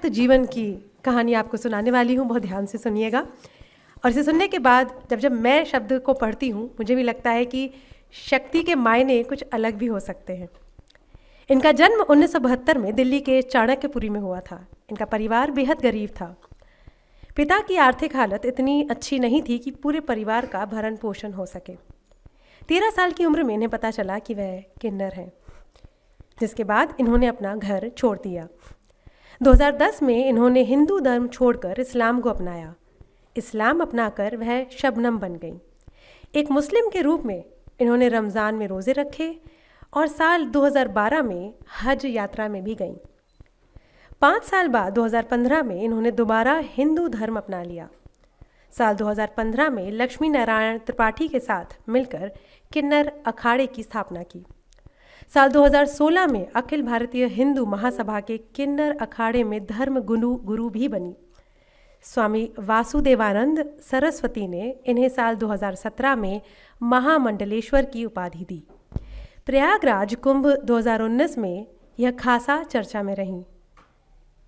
सशक्त जीवन की कहानी आपको सुनाने वाली हूँ। बहुत ध्यान से सुनिएगा। और इसे सुनने के बाद जब मैं शब्द को पढ़ती हूँ मुझे भी लगता है कि शक्ति के मायने कुछ अलग भी हो सकते हैं। इनका जन्म 1972 में दिल्ली के चाणक्यपुरी में हुआ था। इनका परिवार बेहद गरीब था। पिता की आर्थिक हालत इतनी अच्छी नहीं थी कि पूरे परिवार का भरण पोषण हो सके। 13 साल की उम्र में इन्हें पता चला कि वह किन्नर हैं, जिसके बाद इन्होंने अपना घर छोड़ दिया। 2010 में इन्होंने हिंदू धर्म छोड़कर इस्लाम को अपनाया। इस्लाम अपनाकर वह शबनम बन गई। एक मुस्लिम के रूप में इन्होंने रमज़ान में रोज़े रखे और साल 2012 में हज यात्रा में भी गईं। 5 साल बाद 2015 में इन्होंने दोबारा हिंदू धर्म अपना लिया। साल 2015 में लक्ष्मी नारायण त्रिपाठी के साथ मिलकर किन्नर अखाड़े की स्थापना की। साल 2016 में अखिल भारतीय हिंदू महासभा के किन्नर अखाड़े में धर्म गुरु भी बनी। स्वामी वासुदेवानंद सरस्वती ने इन्हें साल 2017 में महामंडलेश्वर की उपाधि दी। प्रयागराज कुंभ 2019 में यह खासा चर्चा में रहीं।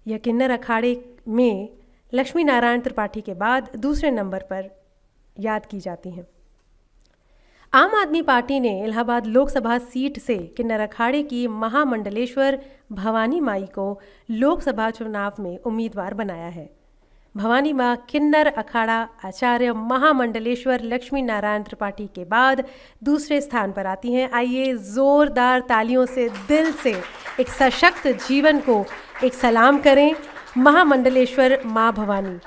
यह किन्नर अखाड़े में लक्ष्मी नारायण त्रिपाठी के बाद दूसरे नंबर पर याद की जाती हैं। आम आदमी पार्टी ने इलाहाबाद लोकसभा सीट से किन्नर अखाड़े की महामंडलेश्वर भवानी माई को लोकसभा चुनाव में उम्मीदवार बनाया है। भवानी माँ किन्नर अखाड़ा आचार्य महामंडलेश्वर लक्ष्मी नारायण त्रिपाठी के बाद दूसरे स्थान पर आती हैं। आइए ज़ोरदार तालियों से दिल से एक सशक्त जीवन को एक सलाम करें। महामंडलेश्वर माँ भवानी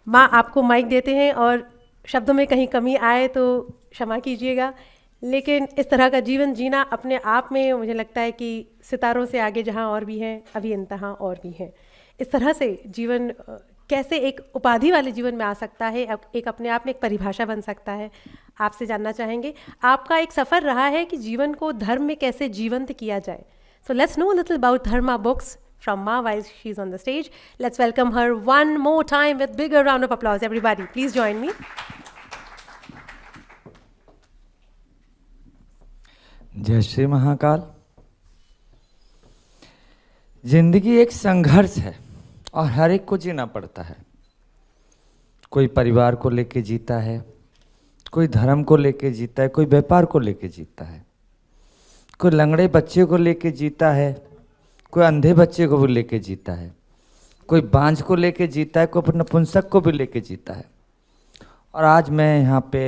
माँ, आपको माइक देते हैं और शब्दों में कहीं कमी आए तो क्षमा कीजिएगा, लेकिन इस तरह का जीवन जीना अपने आप में मुझे लगता है कि सितारों से आगे जहाँ और भी हैं अभी इंतहा और भी हैं। इस तरह से जीवन कैसे एक उपाधि वाले जीवन में आ सकता है, एक अपने आप में एक परिभाषा बन सकता है, आपसे जानना चाहेंगे। आपका एक सफ़र रहा है कि जीवन को धर्म में कैसे जीवंत किया जाए। So let's know little about Dharma books from Ma while she's on the stage. Let's welcome her one more time with bigger round of applause. Everybody, please join me. जय श्री महाकाल। जिंदगी एक संघर्ष है और हर एक को जीना पड़ता है। कोई परिवार को लेके जीता है, कोई धर्म को लेके जीता है, कोई व्यापार को लेके जीता है, कोई लंगड़े बच्चे को लेके जीता है, कोई अंधे बच्चे को भी लेके जीता है, कोई बांझ को लेके जीता है, कोई नपुंसक को भी लेके जीता है। और आज मैं यहाँ पे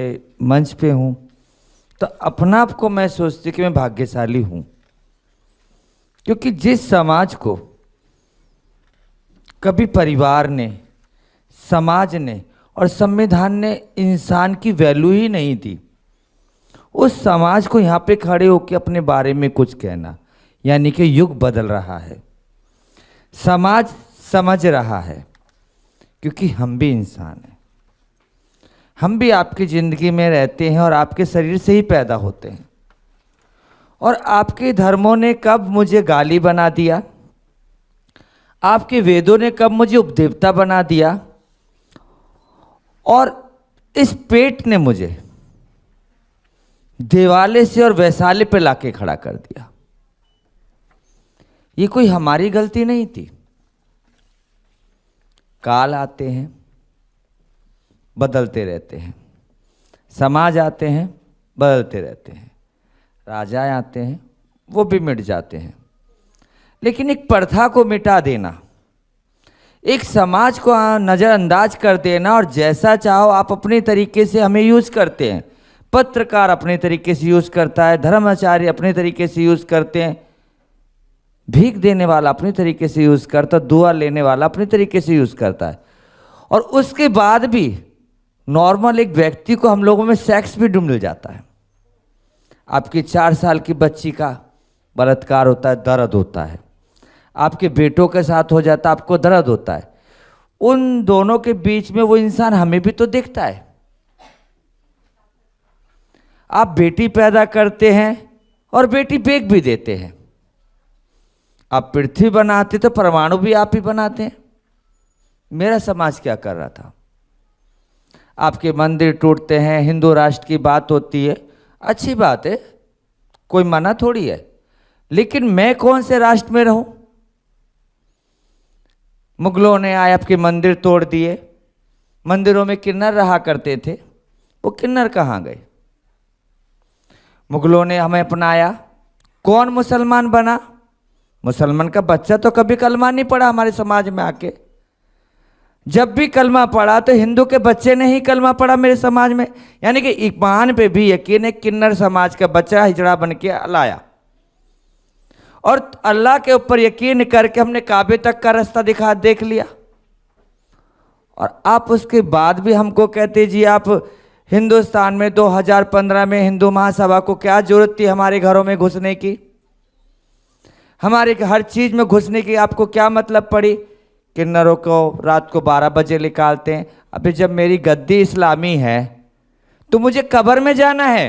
मंच पे हूँ तो अपना आप को मैं सोचती कि मैं भाग्यशाली हूँ, क्योंकि जिस समाज को कभी परिवार ने, समाज ने और संविधान ने इंसान की वैल्यू ही नहीं दी, उस समाज को यहाँ पे खड़े होकर अपने बारे में कुछ कहना, यानी कि युग बदल रहा है, समाज समझ रहा है, क्योंकि हम भी इंसान हैं। हम भी आपकी ज़िंदगी में रहते हैं और आपके शरीर से ही पैदा होते हैं। और आपके धर्मों ने कब मुझे गाली बना दिया, आपके वेदों ने कब मुझे उपदेवता बना दिया, और इस पेट ने मुझे देवालय से और वैशाली पे लाके खड़ा कर दिया। ये कोई हमारी गलती नहीं थी। काल आते हैं, बदलते रहते हैं, समाज आते हैं, बदलते रहते हैं, राजा आते हैं, वो भी मिट जाते हैं। लेकिन एक प्रथा को मिटा देना, एक समाज को नज़रअंदाज कर देना और जैसा चाहो आप अपने तरीके से हमें यूज़ करते हैं। पत्रकार अपने तरीके से यूज़ करता है, धर्माचार्य अपने तरीके से यूज़ करते हैं, भीख देने वाला अपने तरीके से यूज़ करता है, दुआ लेने वाला अपने तरीके से यूज़ करता है। और उसके बाद भी नॉर्मल एक व्यक्ति को हम लोगों में सेक्स भी मिल जाता है। आपकी 4 साल की बच्ची का बलात्कार होता है, दर्द होता है। आपके बेटों के साथ हो जाता है, आपको दर्द होता है। उन दोनों के बीच में वो इंसान हमें भी तो दिखता है। आप बेटी पैदा करते हैं और बेटी बेच भी देते हैं। आप पृथ्वी बनाते तो परमाणु भी आप ही बनाते हैं। मेरा समाज क्या कर रहा था? आपके मंदिर टूटते हैं, हिंदू राष्ट्र की बात होती है, अच्छी बात है, कोई मना थोड़ी है, लेकिन मैं कौन से राष्ट्र में रहूं? मुगलों ने आए आपके मंदिर तोड़ दिए। मंदिरों में किन्नर रहा करते थे, वो किन्नर कहाँ गए? मुगलों ने हमें अपनाया, कौन मुसलमान बना? मुसलमान का बच्चा तो कभी कलमा नहीं पढ़ा हमारे समाज में आके। जब भी कलमा पढ़ा तो हिंदू के बच्चे ने ही कलमा पढ़ा मेरे समाज में। यानी कि ईमान पे भी यकीन है, किन्नर समाज का बच्चा हिजड़ा बन के लाया। और अल्लाह के ऊपर यकीन करके हमने काबे तक का रास्ता देख लिया। और आप उसके बाद भी हमको कहते जी आप हिंदुस्तान में 2015 में हिंदू महासभा को क्या जरूरत थी हमारे घरों में घुसने की, हमारे हर चीज में घुसने की आपको क्या मतलब पड़ी? किन्नरों को रात को 12 बजे निकालते हैं। अभी जब मेरी गद्दी इस्लामी है तो मुझे कब्र में जाना है।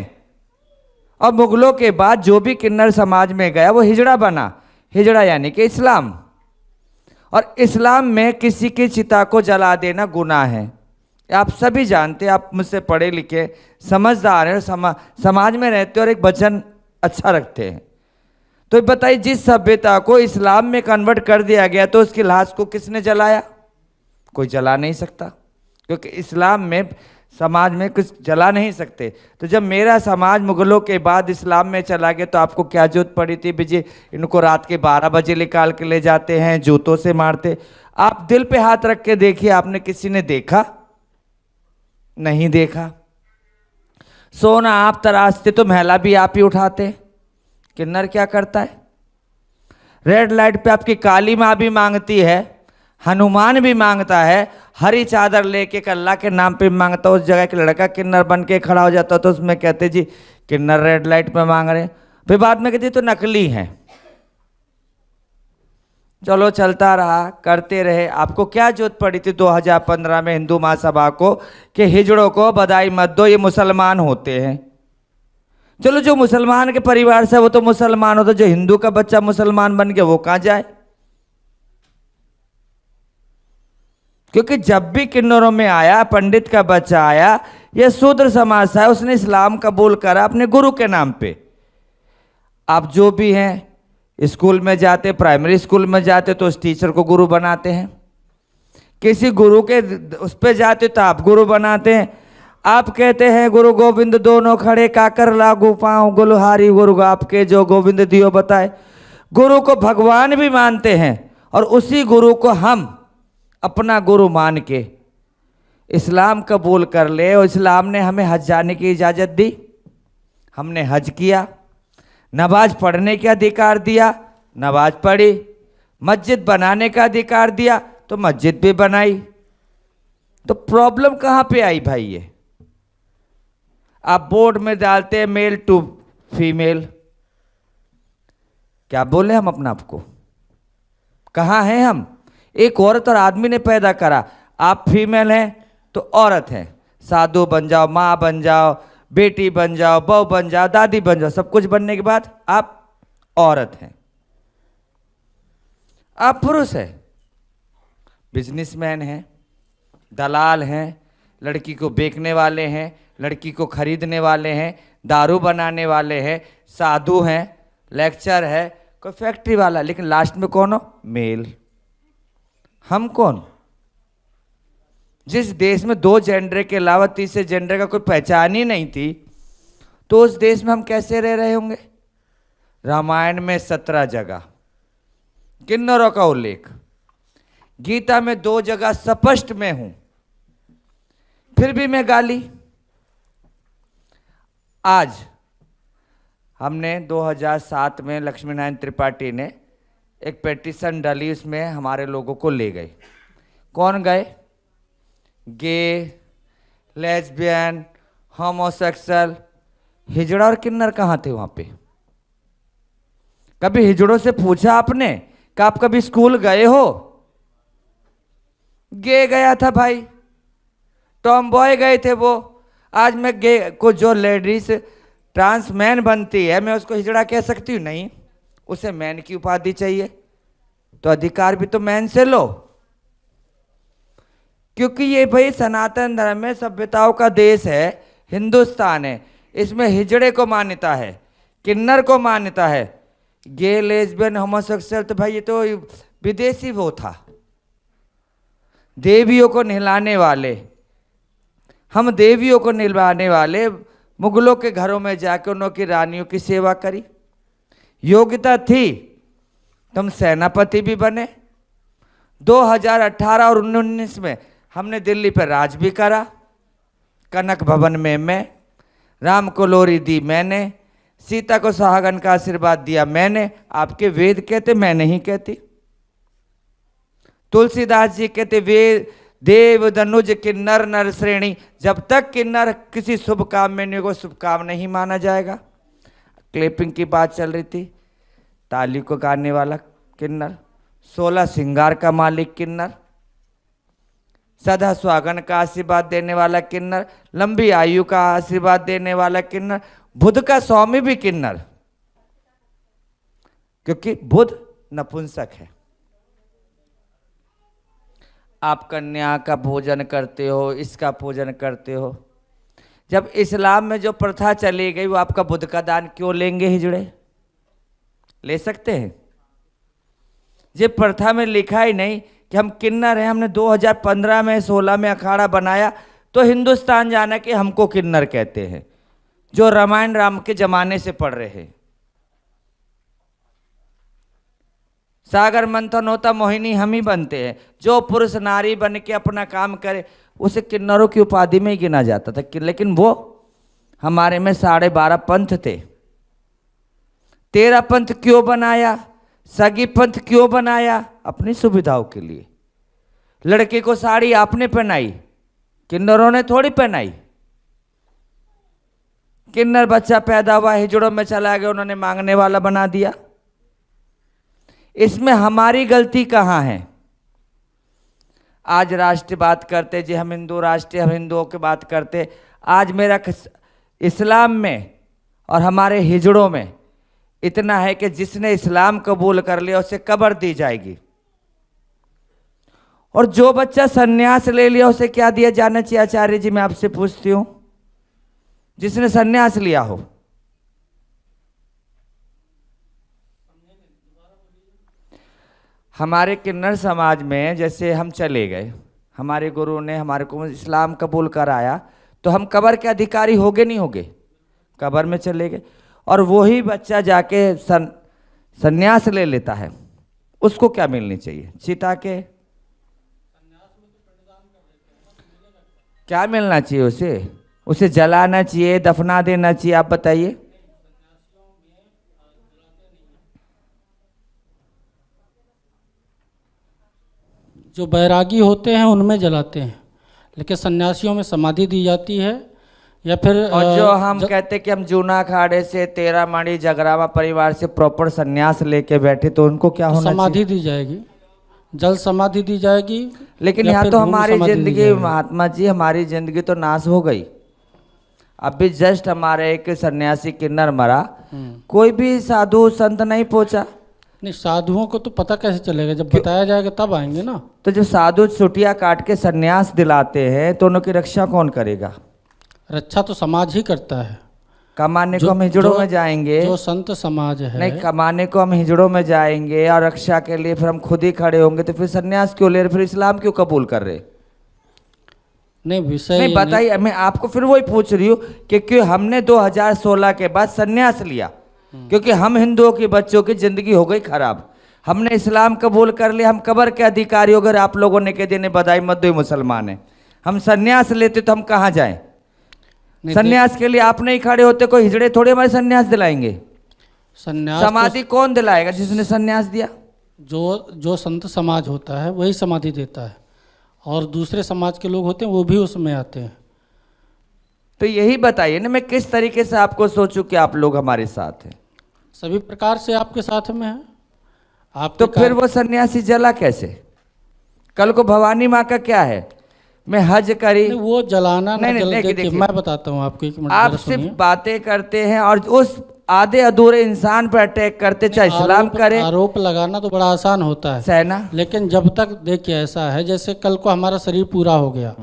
और मुगलों के बाद जो भी किन्नर समाज में गया वो हिजड़ा बना। हिजड़ा यानी कि इस्लाम। और इस्लाम में किसी की चिता को जला देना गुनाह है। आप सभी जानते हैं, आप मुझसे पढ़े लिखे समझदार हैं, समाज में रहते और एक वचन अच्छा रखते हैं। तो बताइए, जिस सभ्यता को इस्लाम में कन्वर्ट कर दिया गया तो उसकी लाश को किसने जलाया? कोई जला नहीं सकता, क्योंकि इस्लाम में समाज में कुछ जला नहीं सकते। तो जब मेरा समाज मुगलों के बाद इस्लाम में चला गया तो आपको क्या जरूरत पड़ी थी बिजी इनको रात के 12 बजे निकाल के ले जाते हैं, जूतों से मारते? आप दिल पे हाथ रख के देखिए, आपने किसी ने देखा? नहीं देखा। सोना आप तराशते तो महला भी आप ही उठाते। किन्नर क्या करता है? रेड लाइट पे आपकी काली माँ भी मांगती है, हनुमान भी मांगता है, हरी चादर लेके अल्लाह के नाम पे मांगता। उस जगह के लड़का किन्नर बन के खड़ा हो जाता तो उसमें कहते जी किन्नर रेड लाइट पे मांग रहे। फिर बाद में कहते तो नकली हैं। चलो चलता रहा, करते रहे। आपको क्या जरूरत पड़ी थी 2015 में हिंदू महासभा को कि हिजड़ों को बधाई मत दो, ये मुसलमान होते हैं। चलो जो मुसलमान के परिवार से वो तो मुसलमान होता, जो हिंदू का बच्चा मुसलमान बन गया वो कहां जाए? क्योंकि जब भी किन्नरों में आया, पंडित का बच्चा आया या शूद्र समाज से आया, उसने इस्लाम कबूल करा अपने गुरु के नाम पे। आप जो भी हैं स्कूल में जाते, प्राइमरी स्कूल में जाते तो उस टीचर को गुरु बनाते हैं, किसी गुरु के उस पे जाते तो आप गुरु बनाते हैं। आप कहते हैं गुरु गोविंद दोनों खड़े काकर लागू पांव गुलहारी गुरु आपके जो गोविंद दियो बताए। गुरु को भगवान भी मानते हैं और उसी गुरु को हम अपना गुरु मान के इस्लाम कबूल कर ले। और इस्लाम ने हमें हज जाने की इजाज़त दी, हमने हज किया। नमाज पढ़ने का अधिकार दिया, नमाज पढ़ी। मस्जिद बनाने का अधिकार दिया तो मस्जिद भी बनाई। तो प्रॉब्लम कहाँ पे आई भाई? ये आप बोर्ड में डालते हैं मेल टू फीमेल, क्या बोले हम अपना आपको? कहाँ हैं हम? एक औरत और आदमी ने पैदा करा। आप फीमेल हैं तो औरत हैं, साधु बन जाओ, माँ बन जाओ, बेटी बन जाओ, बहू बन जाओ, दादी बन जाओ, सब कुछ बनने के बाद आप औरत हैं। आप पुरुष हैं, बिजनेसमैन हैं, दलाल हैं, लड़की को बेचने वाले हैं, लड़की को खरीदने वाले हैं, दारू बनाने वाले हैं, साधु हैं, लेक्चर है, कोई फैक्ट्री वाला। लेकिन लास्ट में कौन हो? मेल। हम कौन? जिस देश में 2 जेंडर के अलावा तीसरे जेंडर का कोई पहचान ही नहीं थी, तो उस देश में हम कैसे रह रहे होंगे? रामायण में 17 जगह किन्नरों का उल्लेख, गीता में 2 जगह स्पष्ट में हूं, फिर भी मैं गाली। आज हमने 2007 में लक्ष्मी नारायण त्रिपाठी ने एक पेटिशन डाली, उसमें हमारे लोगों को ले गए। कौन गए? गे, लेस्बियन, होमोसेक्सुअल। हिजड़ा और किन्नर कहाँ थे वहाँ पे? कभी हिजड़ों से पूछा आपने कि आप कभी स्कूल गए हो? गे गया था भाई, टॉम बॉय गए थे वो। आज मैं गे को जो लेडीज ट्रांसमैन बनती है, मैं उसको हिजड़ा कह सकती हूँ? नहीं, उसे मैन की उपाधि चाहिए। तो अधिकार भी तो मैन से लो, क्योंकि ये भाई सनातन धर्म में सभ्यताओं का देश है, हिंदुस्तान है। इसमें हिजड़े को मान्यता है, किन्नर को मान्यता है। गे, लेस्बियन, होमोसेक्सुअल तो भाई ये तो विदेशी वो था, देवियों को नहलाने वाले, हम देवियों को नहलाने वाले मुगलों के घरों में जाकर उनकी रानियों की सेवा करी। योग्यता थी तो हम सेनापति भी बने। 2018 और 19 में हमने दिल्ली पर राज भी करा। कनक भवन में मैं, राम को लोरी दी मैंने, सीता को सुहागन का आशीर्वाद दिया मैंने। आपके वेद कहते, मैं नहीं कहती। तुलसीदास जी कहते वेद देव धनुज किन्नर नर श्रेणी, जब तक किन्नर किसी शुभ काम में नहीं होगा शुभ काम नहीं माना जाएगा। क्लैपिंग की बात चल रही थी, ताली को गाने वाला किन्नर, 16 श्रृंगार का मालिक किन्नर, सदा सुहागन का आशीर्वाद देने वाला किन्नर, लंबी आयु का आशीर्वाद देने वाला किन्नर, बुध का स्वामी भी किन्नर, क्योंकि बुध नपुंसक है। आप कन्या का भोजन करते हो, इसका भोजन करते हो। जब इस्लाम में जो प्रथा चली गई वो आपका बुध का दान क्यों लेंगे? हिजड़े ले सकते हैं। ये प्रथा में लिखा ही नहीं कि हम किन्नर हैं। हमने 2015 में 16 में अखाड़ा बनाया तो हिंदुस्तान जाना कि हमको किन्नर कहते हैं, जो रामायण राम के जमाने से पढ़ रहे हैं। सागर मंथन होता मोहिनी हम ही बनते हैं। जो पुरुष नारी बन के अपना काम करे उसे किन्नरों की उपाधि में ही गिना जाता था। लेकिन वो हमारे में 12.5 पंथ थे। 13 पंथ क्यों बनाया? सगी पंथ क्यों बनाया? अपनी सुविधाओं के लिए। लड़के को साड़ी आपने पहनाई, किन्नरों ने थोड़ी पहनाई। किन्नर बच्चा पैदा हुआ, हिजड़ों में चला गया, उन्होंने मांगने वाला बना दिया। इसमें हमारी गलती कहाँ है? आज राष्ट्र बात करते जी, हम हिंदू राष्ट्र, हम हिंदुओं की बात करते। आज मेरा इस्लाम में और हमारे हिजड़ों में इतना है कि जिसने इस्लाम कबूल कर लिया उसे कब्र दी जाएगी, और जो बच्चा सन्यास ले लिया उसे क्या दिया जाना चाहिए? आचार्य जी मैं आपसे पूछती हूं, जिसने सन्यास लिया हो। हमारे किन्नर समाज में जैसे हम चले गए, हमारे गुरु ने हमारे को इस्लाम कबूल कराया, तो हम कब्र के अधिकारी होगे नहीं होगे? कब्र में चले गए। और वही बच्चा जाके सन्यास ले लेता है, उसको क्या मिलनी चाहिए? चिता के क्या मिलना चाहिए? उसे जलाना चाहिए, दफना देना चाहिए? आप बताइए। जो बैरागी होते हैं उनमें जलाते हैं, लेकिन सन्यासियों में समाधि दी जाती है। या फिर और जो हम कहते कि हम जूना अखाड़े से 13 माड़ी जगरावा परिवार से प्रॉपर सन्यास लेके बैठे, तो उनको क्या होना चाहिए? समाधि दी जाएगी, जल समाधि दी जाएगी। लेकिन यहाँ तो हमारी जिंदगी, महात्मा जी हमारी जिंदगी तो नाश हो गई। अभी जस्ट हमारे एक सन्यासी किन्नर मरा, कोई भी साधु संत नहीं पहुंचा। नहीं, साधुओं को तो पता कैसे चलेगा? जब बताया जाएगा तब आएंगे ना। तो जो साधु छुट्टियां काट के सन्यास दिलाते हैं तो उनकी रक्षा कौन करेगा? रक्षा तो समाज ही करता है। कमाने को हम हिजड़ों में जाएंगे, जो संत समाज है। नहीं, कमाने को हम हिजड़ों में जाएंगे और रक्षा के लिए फिर हम खुद ही खड़े होंगे, तो फिर सन्यास क्यों ले रहे? फिर इस्लाम क्यों कबूल कर रहे? नहीं, विषय नहीं बताइए। मैं आपको फिर वही पूछ रही हूँ कि क्यों हमने 2016 के बाद सन्यास लिया? क्योंकि हम हिंदुओं के बच्चों की जिंदगी हो गई खराब। हमने इस्लाम कबूल कर लिया, हम कब्र के अधिकारी हो गए। आप लोगों ने कह दिया बधाई मत दो, मुसलमान है। हम सन्यास लेते तो हम कहाँ जाएं? सन्यास के लिए आप नहीं खड़े होते, कोई हिजड़े थोड़े हमारे सन्यास दिलाएंगे। सन्यास समाधि कौन दिलाएगा? जिसने सन्यास दिया। जो संत समाज होता है वही समाधि देता है, और दूसरे समाज के लोग होते हैं वो भी उसमें आते हैं। तो यही बताइए ना, मैं किस तरीके से आपको सोचूं कि आप लोग हमारे साथ हैं? सभी प्रकार से आपके साथ में है। आप तो फिर वो सन्यासी जला कैसे? कल को भवानी माँ का क्या है? मैं हज करी, वो जलाना नहीं, जल, नहीं, देखिए मैं बताता हूँ आपको, एक मिनट आप जरा सिर्फ सुनिए। बातें करते हैं और उस आधे अधूरे इंसान पर अटैक करते, चाहे इस्लाम करे। आरोप लगाना तो बड़ा आसान होता है सहना, लेकिन जब तक देखिए ऐसा है, जैसे कल को हमारा शरीर पूरा हो गया,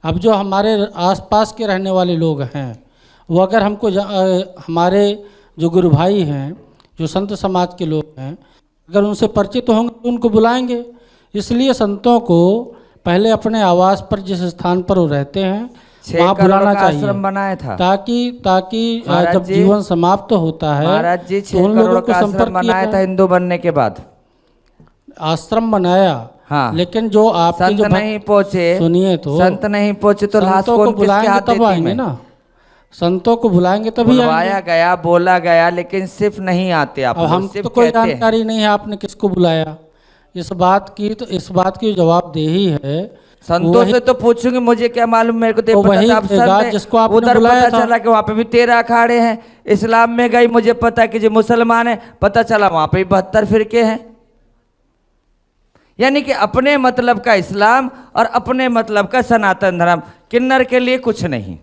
अब जो हमारे आसपास के रहने वाले लोग हैं वो अगर हमको हमारे जो गुरु भाई हैं, जो संत समाज के लोग हैं, अगर उनसे परिचित होंगे तो उनको बुलाएंगे। इसलिए संतों को पहले अपने आवास पर जिस स्थान पर वो रहते हैं 6 वहाँ करोड़ बुलाना का चाहिए, आश्रम बनाया था ताकि महाराज जब जी, जीवन समाप्त होता है महाराज जी तो 6 उन लोगों करोड़ को का आश्रम संपर्क किया बनाया था जाए। हिंदू बनने के बाद। आश्रम बनाया, हाँ। लेकिन जो आपके संत जो नहीं पहुंचे, सुनिए तो संत नहीं पहुंचे तो लाश संतों को कौन किसके बुलाएंगे हाथ तब देती आएंगे मैं? ना, संतों को बुलाएंगे तभी बुलवाया आएंगे। गया, बोला गया, लेकिन सिर्फ नहीं आते आप अब लोग, हम सिर्फ तो कोई कहते हैं। जानकारी नहीं है आपने किसको बुलाया, इस बात की जवाबदेही है संतों से तो पूछूंगी, मुझे क्या मालूम, मेरे को तो वो पता वही था आप देगा संत हैं। जिसको आपने उधर बुलाया पता था। चला कि वहाँ पे भी 13 अखाड़े हैं। इस्लाम में गई, मुझे पता है कि जो मुसलमान है, पता चला वहाँ पे भी 72 फिरके हैं। यानी कि अपने मतलब का इस्लाम और अपने मतलब का सनातन धर्म, किन्नर के लिए कुछ नहीं।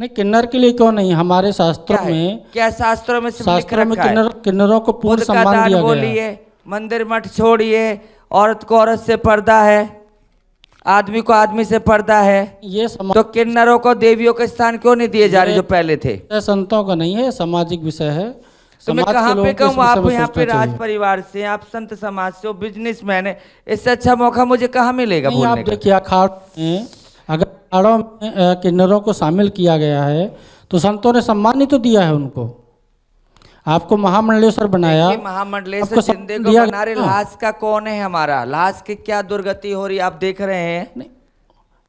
नहीं, किन्नर के लिए क्यों नहीं, हमारे शास्त्रों क्या है? में, क्या शास्त्रों में सिर्फ लिख शास्त्रों में रखा है? किन्नरों को पूर्ण खुद का सम्मान दान दिया गया है। बोलिए, मंदिर मठ छोड़िए, औरत को औरत से पर्दा है, आदमी को आदमी से पर्दा है, ये तो किन्नरों को देवियों के स्थान क्यों नहीं दिए जा रहे जो पहले थे? संतों का नहीं है, सामाजिक विषय है। तो मैं समाज के कहाँ लोगों पे को इस कहूँ, विषय आप में यहाँ पे सोचना राज चाहिए। परिवार से, आप संत समाज से हो, बिजनेसमैन है, इससे अच्छा मौका मुझे कहाँ मिलेगा नहीं, आप बोलने का? देखिए अखाड़ में, अगर अखाड़ों में किन्नरों को शामिल किया गया है तो संतों ने सम्मान ही तो दिया है उनको। आपको महामंडलेश्वर बनाया, देखिए, महामंडलेश्वर आपको जिंदे सम्मान को दिया बना रहे, गया। लाश का कौन है हमारा? लाश की क्या दुर्गति हो रही है आप देख रहे हैं?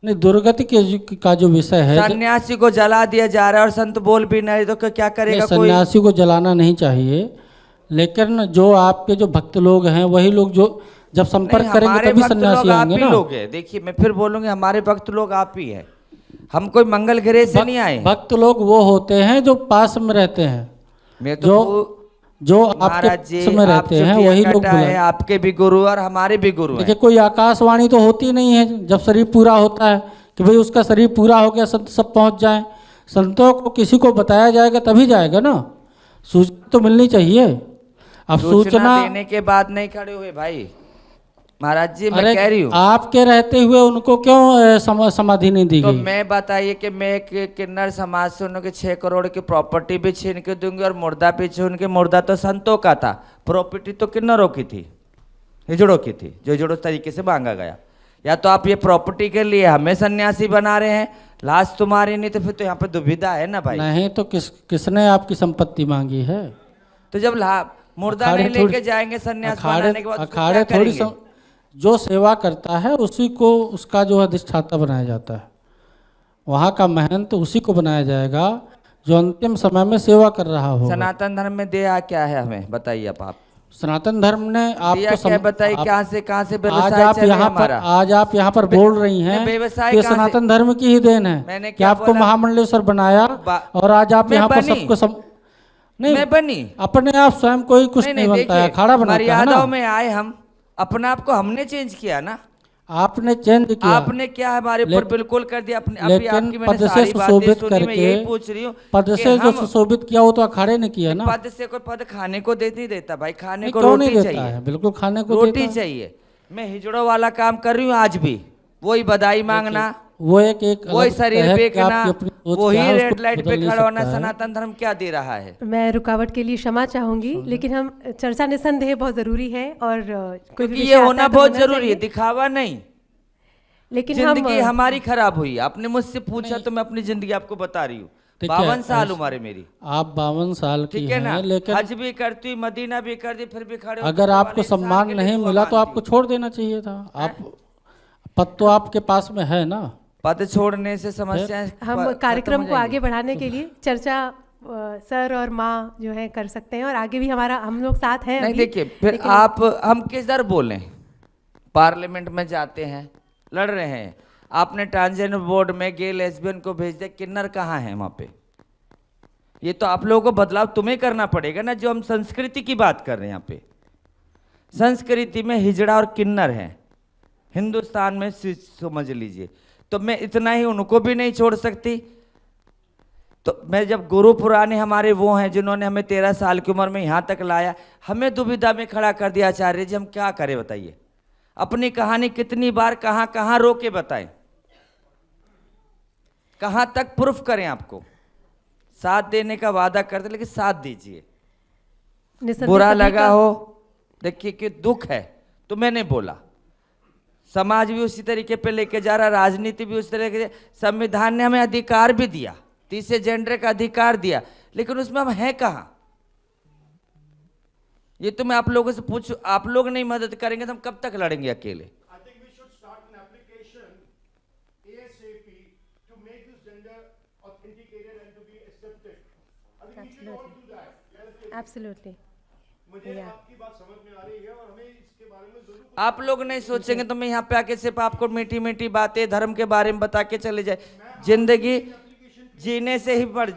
नहीं, दुर्गति का जो विषय है, सन्यासी को जला दिया जा रहा है और संत बोल भी नहीं, तो क्या करेगा कोई? सन्यासी को जलाना नहीं चाहिए, लेकिन जो आपके जो भक्त लोग हैं वही लोग जो जब संपर्क नहीं, करेंगे हमारे तभी भक्त सन्यासी लोग आप आएंगे ही ना। लोग हैं। देखिए, मैं फिर बोलूंगी, हमारे भक्त लोग आप ही है, हम कोई मंगल ग्रह से नहीं आए। भक्त लोग वो होते हैं जो पास में रहते हैं, मैं तो जो आपके महाराज जी, पास में रहते हैं वही लोग है, बुलाए। आपके भी गुरु और हमारे भी गुरु हैं। देखिए, कोई आकाशवाणी तो होती नहीं है जब शरीर पूरा होता है कि भाई उसका शरीर पूरा हो गया, संत सब पहुंच जाए। संतों को किसी को बताया जाएगा तभी जाएगा ना, सूचना तो मिलनी चाहिए। अब सूचना देने के बाद नहीं खड़े हुए भाई महाराज जी, मैं अरे कह रही हूँ, आपके रहते हुए उनको क्यों समाधि नहीं दी तो गई? मैं बताइए कि मैं एक किन्नर समाज से उनके 6 करोड़ की प्रॉपर्टी भी छीन के दूंगी और मुर्दा भी छीन के, मुर्दा तो संतों का था, प्रॉपर्टी तो किन्नरों की थी, हिजड़ों की थी, जो हिजड़ों तरीके से मांगा गया। या तो आप ये प्रॉपर्टी के लिए हमें सन्यासी बना रहे हैं, लाश तुम्हारी नहीं, तो फिर तो यहाँ पे दुविधा है ना भाई। नहीं तो किसने आपकी संपत्ति मांगी है? तो जब मुर्दा नहीं लेके जाएंगे सन्यास बनाने के बाद, तो अखाड़े क्या थोड़ी करेंगे? जो सेवा करता है उसी को उसका जो अधिष्ठाता बनाया जाता है, वहाँ का महंत उसी को बनाया जाएगा जो अंतिम समय में सेवा कर रहा हो। सनातन धर्म में दिया क्या है हमें बताइए आप? सनातन धर्म ने दिया आपको क्या बताइए, कहाँ से आज व्यवसाय आप चले यहाँ पर हमारा? आज आप यहाँ पर बोल रही हैं व्यवसाय कि ये कहाँ से? सनातन धर्म की ही देन है मैंने कि क्या आपको बोला? महामंडलेश्वर बनाया और आज आप मैं यहाँ पर बनी। सबको नहीं, मैं बनी अपने आप स्वयं कोई कुछ नहीं बनता है, अखाड़ा बनाता है मर्यादाओं ना। में आए हम, अपने आप को हमने चेंज किया ना, आपने चेंज किया, आपने क्या हमारे ऊपर बिल्कुल कर दिया अपने। अभी लेकिन आपकी मैंने पद से सारी बातें सुशोभित सुनी, मैं यही करके, पूछ रही हूँ पद कि से जो हम सुशोभित किया वो तो अखाड़े ने किया ना। पद से कोई पद खाने को नहीं देता भाई, खाने नहीं, को क्यों नहीं रोटी देता चाहिए, है? बिल्कुल खाने को रोटी देता है। चाहिए। मैं हिजड़ों वाला काम कर रही हूँ आज भी, वही बधाई मांगना, वो एक वही अलग शरीर है कि बेचना, आपकी अपनी सोच वही क्या है, उसको रेड लाइट बदल पे नहीं खड़ा होना, सकता है। सनातन धर्म क्या दे रहा है? मैं रुकावट के लिए क्षमा चाहूंगी, लेकिन हम चर्चा निस्संदेह बहुत ज़रूरी है और कोई भी क्योंकि विषय ये आता होना है तो बहुत होना जरूरी है, चाहिए। दिखावा नहीं। लेकिन जिंदगी हम हमारी खराब हुई, आपने मुझसे पूछा तो मैं अपनी जिंदगी आपको बता रही हूँ। ठीक है, 52 साल उम्र है मेरी, आप 52 साल की ठीक है ना? हैं, लेकिन हज भी करती हुई, मदीना भी कर दी, फिर भी खड़े अगर होकर आपको 44 साल सम्मान के लिए नहीं दुआ मिला तो मांगती। आपको छोड़ देना चाहिए था। आप पद तो आपके पास में है ना। पद छोड़ने से समस्याएं हम कार्यक्रम को आगे बढ़ाने के लिए चर्चा सर और माँ जो है कर सकते हैं और आगे भी हम लोग साथ हैं नहीं। अभी। देखिए, फिर आप हम किस दर बोलें, पार्लियामेंट में जाते हैं, लड़ रहे हैं, आपने ट्रांसजेंडर बोर्ड में गे लेस्बियन को भेज दिया, किन्नर कहाँ है वहाँ पे? ये तो आप लोगों को बदलाव तुम्हें करना पड़ेगा ना। जो हम संस्कृति की बात कर रहे हैं यहाँ पे, संस्कृति में हिजड़ा और किन्नर है, हिंदुस्तान में समझ लीजिए। तो मैं इतना ही उनको भी नहीं छोड़ सकती। तो मैं जब गुरु पुराने हमारे वो हैं जिन्होंने हमें 13 साल की उम्र में यहाँ तक लाया, हमें दुविधा में खड़ा कर दिया आचार्य जी, हम क्या करें बताइए? अपनी कहानी कितनी बार कहाँ कहाँ रो के बताएं, कहाँ तक प्रूफ करें? आपको साथ देने का वादा करते, लेकिन साथ दीजिए। निस्संदेह बुरा सभी लगा का- हो, देखिए कि दुख है तो मैंने बोला, समाज भी उसी तरीके पे लेके जा रहा, राजनीति भी उसी तरीके से। संविधान ने हमें अधिकार भी दिया, तीसरे जेंडर का अधिकार दिया, लेकिन उसमें हम हैं कहाँ? ये तो मैं आप लोगों से पूछूं, आप लोग नहीं मदद करेंगे तो हम कब तक लड़ेंगे अकेले? I think we should start an application ASAP to make this gender authenticated and to be accepted. I think we should all do that. Absolutely. मुझे आपकी बात समझ में आ रही है और हमें इसके बारे में जरूर आप लोग नहीं सोचेंगे तो मैं यहाँ पे आके सिर्फ आपको मीठी मीठी बातें धर्म के बारे में बता के चले जाए। जिंदगी जीने से ही बढ़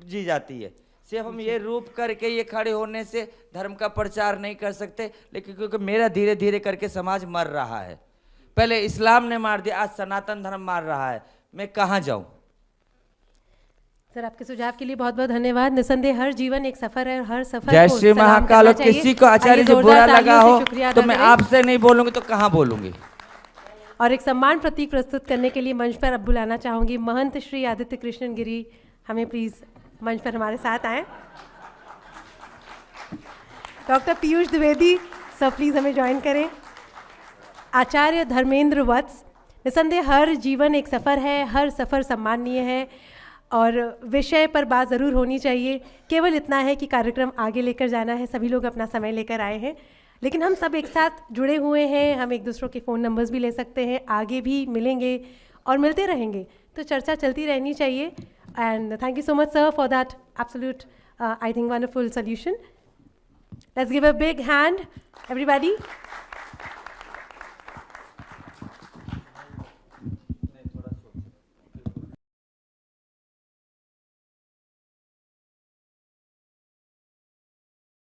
जी जाती है। सिर्फ हम ये रूप करके ये खड़े होने से धर्म का प्रचार नहीं कर सकते, लेकिन क्योंकि मेरा धीरे धीरे करके समाज मर रहा है। पहले इस्लाम ने मार दिया, आज सनातन धर्म मार रहा है। मैं कहाँ जाऊँ? सर आपके सुझाव के लिए बहुत बहुत धन्यवाद। निसंदेह हर जीवन एक सफर है और हर सफर जय को श्री सलाम महाकाल। करना और चाहिए। किसी को आचार्य आइए जी बुरा जोरदार लगा तालियों हो से शुक्रिया तो अदा मैं करें। आपसे नहीं बोलूंगी तो कहाँ बोलूंगी? और एक सम्मान प्रतीक प्रस्तुत करने के लिए मंच पर अब बुलाना चाहूंगी महंत श्री आदित्य कृष्ण गिरी। हमें प्लीज मंच पर हमारे साथ आए। Doctor Piyush Dwivedi sir please हमें ज्वाइन करें। आचार्य धर्मेंद्र वत्स। निसंदेह हर जीवन एक सफ़र है, हर सफ़र सम्माननीय है और विषय पर बात ज़रूर होनी चाहिए। केवल इतना है कि कार्यक्रम आगे लेकर जाना है। सभी लोग अपना समय लेकर आए हैं, लेकिन हम सब एक साथ जुड़े हुए हैं। हम एक दूसरों के फ़ोन नंबर्स भी ले सकते हैं, आगे भी मिलेंगे और मिलते रहेंगे, तो चर्चा चलती रहनी चाहिए। And thank you so much sir for that absolute I think wonderful solution. Let's give a big hand, everybody.